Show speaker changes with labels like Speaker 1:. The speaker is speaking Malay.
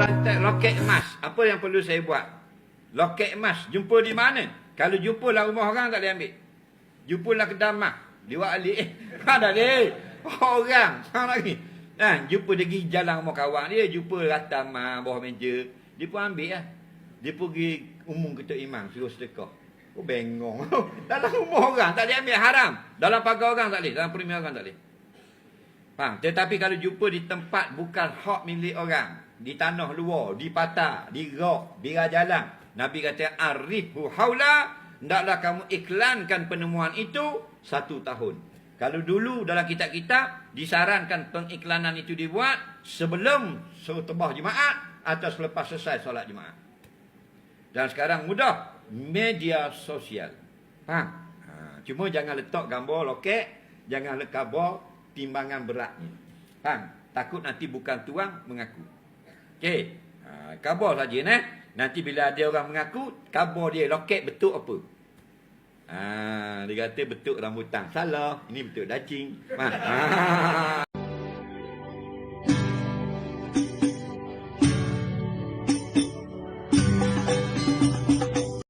Speaker 1: rantai loket emas. Apa yang perlu saya buat? Loket emas. Jumpa di mana? Kalau jumpa lah rumah orang tak boleh ambil. Jumpa lah kedai emas. Dia buat alik. Ada dia. Orang. Sama lagi. Jumpa dia pergi jalan rumah kawan dia. Jumpa rata emas bawah meja. Dia pun ambil lah. Dia pergi umum ketua imam. Suruh sedekah. Oh bengong. Dalam rumah orang tak boleh ambil, haram. Dalam pagar orang tak boleh. Dalam perimian orang tak boleh. Faham? Tetapi kalau jumpa di tempat bukan hak milik orang, di tanah luar, di patah, di rok, bira jalan, Nabi kata arifu haula, hendaklah kamu iklankan penemuan itu 1 tahun. Kalau dulu dalam kitab-kitab disarankan pengiklanan itu dibuat sebelum khutbah Jumaat atau selepas selesai solat Jumaat. Dan sekarang mudah, media sosial. Faham? Cuma jangan letak gambar loket, jangan letak gambar timbangan beratnya. Faham? Takut nanti bukan tuang mengaku. Okey. Khabar saja Nanti bila ada orang mengaku, khabar dia loket betul apa? Dia kata betul rambutan. Salah. Ini betul dacing.